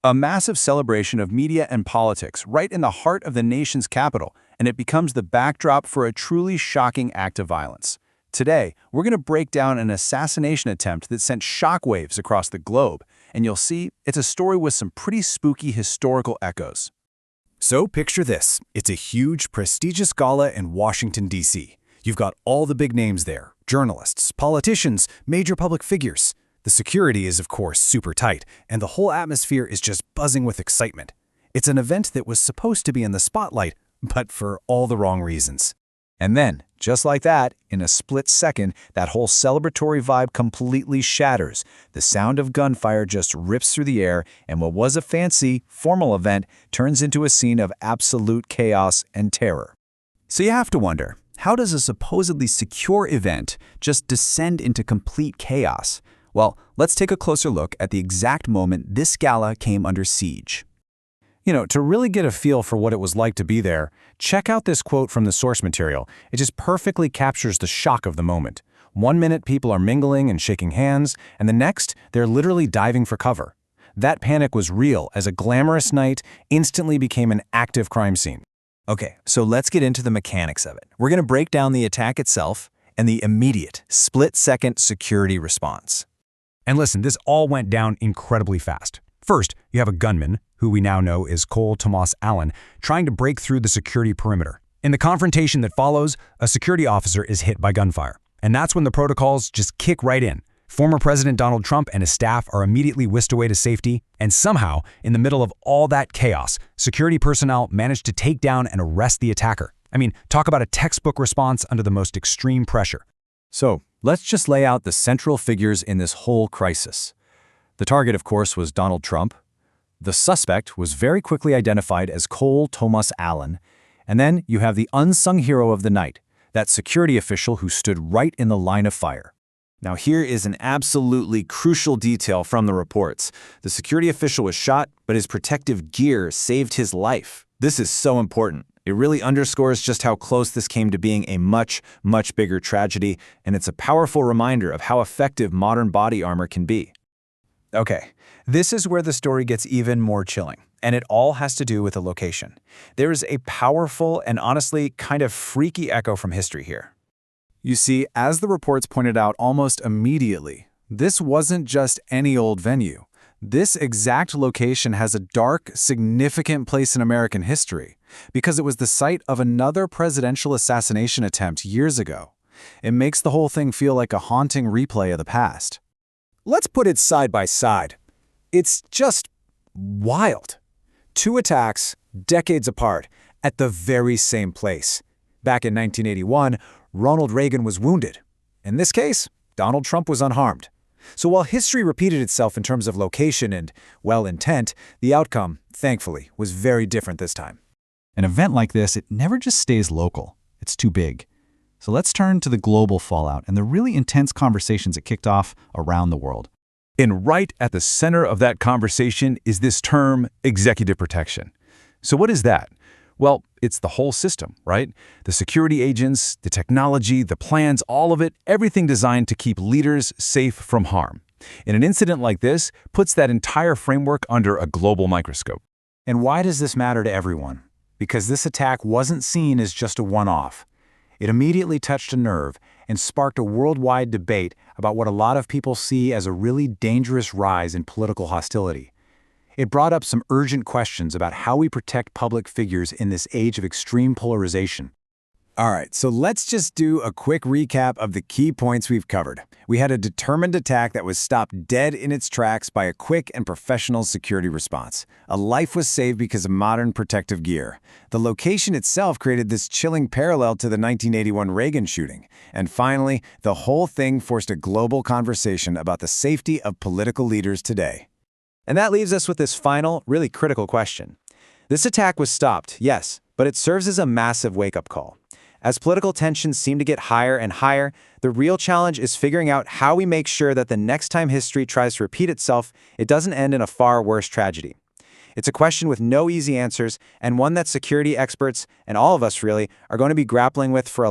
A massive celebration of media and politics right in the heart of the nation's capital, and it becomes the backdrop for a truly shocking act of violence. Today, we're going to break down an assassination attempt that sent shockwaves across the globe, and you'll see it's a story with some pretty spooky historical echoes. So picture this. It's a huge, prestigious gala in Washington, D.C. You've got all the big names there, journalists, politicians, major public figures. The security is, of course, super tight, and the whole atmosphere is just buzzing with excitement. It's an event that was supposed to be in the spotlight, but for all the wrong reasons. And then, just like that, in a split second, that whole celebratory vibe completely shatters. The sound of gunfire just rips through the air, and what was a fancy, formal event turns into a scene of absolute chaos and terror. So you have to wonder, how does a supposedly secure event just descend into complete chaos? Well, let's take a closer look at the exact moment this gala came under siege. To really get a feel for what it was like to be there, check out this quote from the source material. It just perfectly captures the shock of the moment. 1 minute people are mingling and shaking hands, and the next, they're literally diving for cover. That panic was real as a glamorous night instantly became an active crime scene. Okay, so let's get into the mechanics of it. We're going to break down the attack itself and the immediate, split-second security response. And listen, this all went down incredibly fast. First, you have a gunman, who we now know is Cole Tomas Allen, trying to break through the security perimeter. In the confrontation that follows, a security officer is hit by gunfire. And that's when the protocols just kick right in. Former President Donald Trump and his staff are immediately whisked away to safety, and somehow, in the middle of all that chaos, security personnel managed to take down and arrest the attacker. I mean, talk about a textbook response under the most extreme pressure. So, let's just lay out the central figures in this whole crisis. The target, of course, was Donald Trump. The suspect was very quickly identified as Cole Tomas Allen. And then you have the unsung hero of the night, that security official who stood right in the line of fire. Now here is an absolutely crucial detail from the reports. The security official was shot, but his protective gear saved his life. This is so important. It really underscores just how close this came to being a much, much bigger tragedy, and it's a powerful reminder of how effective modern body armor can be. Okay, this is where the story gets even more chilling, and it all has to do with the location. There is a powerful and honestly kind of freaky echo from history here. You see, as the reports pointed out almost immediately, this wasn't just any old venue. This exact location has a dark, significant place in American history because it was the site of another presidential assassination attempt years ago. It makes the whole thing feel like a haunting replay of the past. Let's put it side by side. It's just wild. 2 attacks, decades apart, at the very same place. Back in 1981, Ronald Reagan was wounded. In this case, Donald Trump was unharmed. So while history repeated itself in terms of location and, well, intent, the outcome, thankfully, was very different this time. An event like this, it never just stays local. It's too big. So let's turn to the global fallout and the really intense conversations it kicked off around the world. And right at the center of that conversation is this term, executive protection. So what is that? Well, it's the whole system, right? The security agents, the technology, the plans, all of it, everything designed to keep leaders safe from harm. And an incident like this puts that entire framework under a global microscope. And why does this matter to everyone? Because this attack wasn't seen as just a one-off. It immediately touched a nerve and sparked a worldwide debate about what a lot of people see as a really dangerous rise in political hostility. It brought up some urgent questions about how we protect public figures in this age of extreme polarization. All right, so let's just do a quick recap of the key points we've covered. We had a determined attack that was stopped dead in its tracks by a quick and professional security response. A life was saved because of modern protective gear. The location itself created this chilling parallel to the 1981 Reagan shooting. And finally, the whole thing forced a global conversation about the safety of political leaders today. And that leaves us with this final, really critical question. This attack was stopped, yes, but it serves as a massive wake-up call. As political tensions seem to get higher and higher, the real challenge is figuring out how we make sure that the next time history tries to repeat itself, it doesn't end in a far worse tragedy. It's a question with no easy answers, and one that security experts, and all of us really, are going to be grappling with for a